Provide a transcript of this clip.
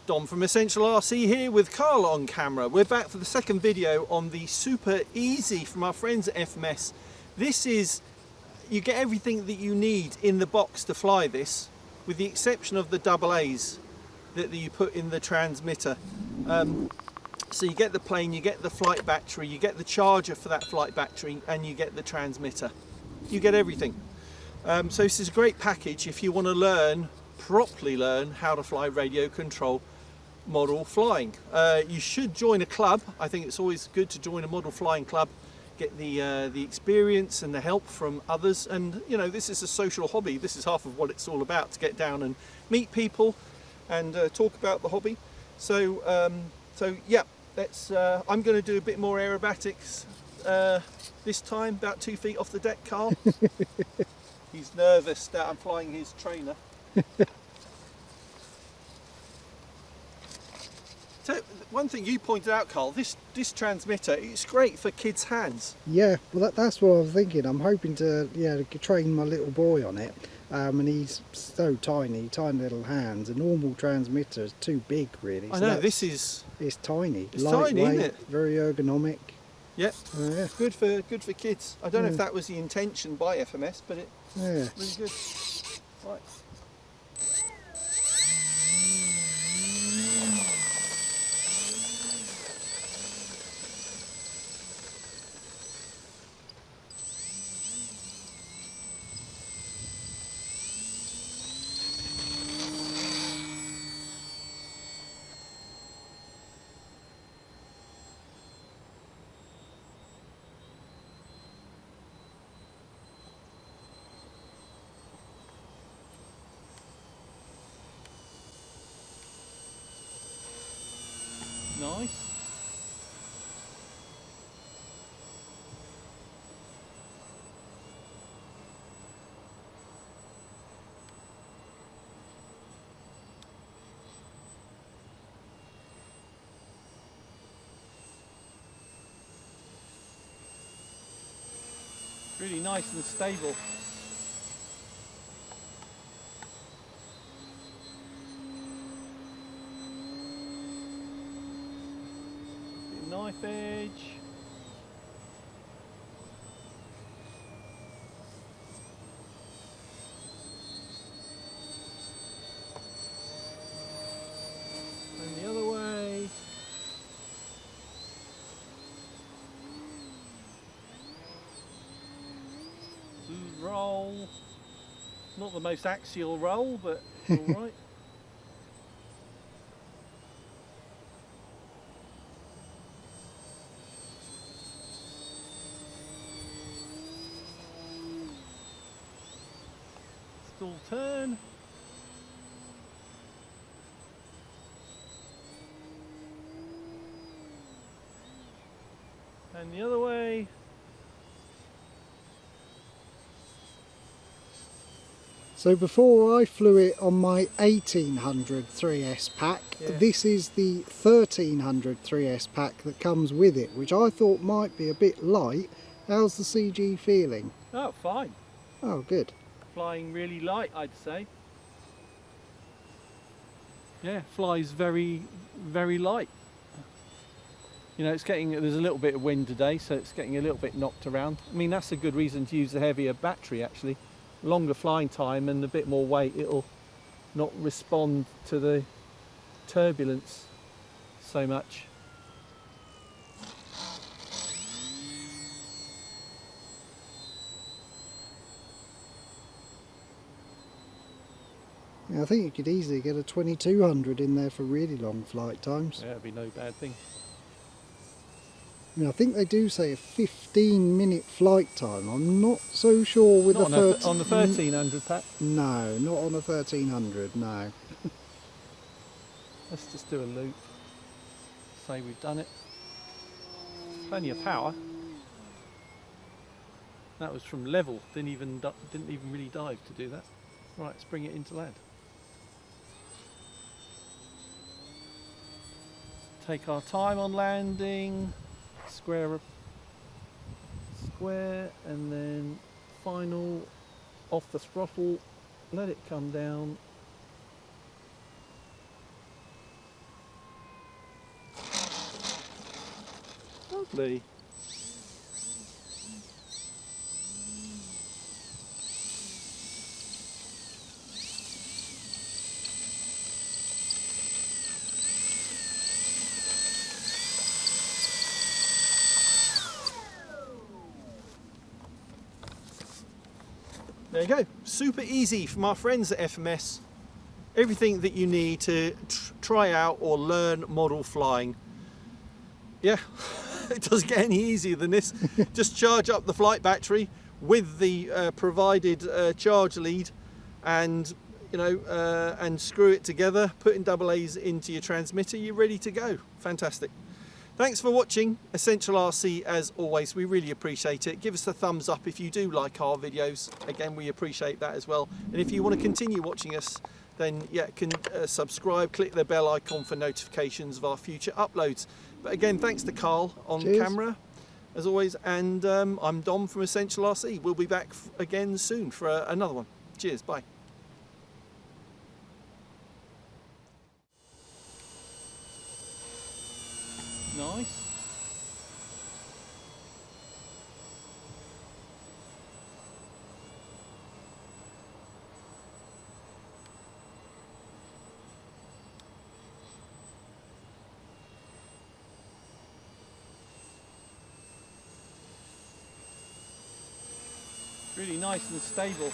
Dom from Essential RC here with Carl on camera. We're back for the second video on the SuperEZ from our friends at FMS. This is, you get everything that you need in the box to fly this, with the exception of the double A's that you put in the transmitter. So you get the plane, you get the flight battery, you get the charger for that flight battery, and you get the transmitter. You get everything. So this is a great package if you want to properly learn how to fly radio control model flying. You should join a club. I think it's always good to join a model flying club, get the experience and the help from others, and you know, this is a social hobby. This is half of what it's all about, to get down and meet people and talk about the hobby. So yeah, I'm going to do a bit more aerobatics this time, about 2 feet off the deck, Carl. He's nervous that I'm flying his trainer. So one thing you pointed out, Carl, this transmitter, it's great for kids' hands. Yeah, well that's what I was thinking. I'm hoping to train my little boy on it, and he's so tiny little hands. A normal transmitter is too big, really. I know, it's tiny. It's tiny, isn't it? Very ergonomic. Yep. Yeah. Good for kids. I don't know if that was the intention by FMS, but it's really good. Right. Nice. Really nice and stable. Knife edge. And the other way. Smooth roll. Not the most axial roll, but all right. Stall turn. And the other way. So before I flew it on my 1800 3S pack, this is the 1300 3S pack that comes with it, which I thought might be a bit light. How's the CG feeling? Oh, fine. Oh, good. Flying really light, I'd say. Yeah, flies very, very light. You know, there's a little bit of wind today, so it's getting a little bit knocked around. I mean, that's a good reason to use the heavier battery, actually. Longer flying time and a bit more weight, it'll not respond to the turbulence so much. Yeah, I think you could easily get a 2200 in there for really long flight times. Yeah, it'd be no bad thing. I mean, I think they do say a 15-minute flight time. I'm not so sure with not the on the 1300 pack. No, not on a 1300. No. Let's just do a loop. Say we've done it. Plenty of power. That was from level. Didn't even really dive to do that. Right, let's bring it into land. Take our time on landing. Square, and then final off the throttle, let it come down, Lovely. There you go, super easy from our friends at FMS. Everything that you need to try out or learn model flying. Yeah, it doesn't get any easier than this. Just charge up the flight battery with the provided charge lead, and and screw it together, putting double A's into your transmitter, you're ready to go. Fantastic. Thanks for watching Essential RC as always. We really appreciate it. Give us a thumbs up if you do like our videos. Again, we appreciate that as well. And if you want to continue watching us, then yeah, subscribe, click the bell icon for notifications of our future uploads. But again, thanks to Carl on camera as always, and I'm Dom from Essential RC. We'll be back again soon for another one. Cheers, bye. Nice. Really nice and stable.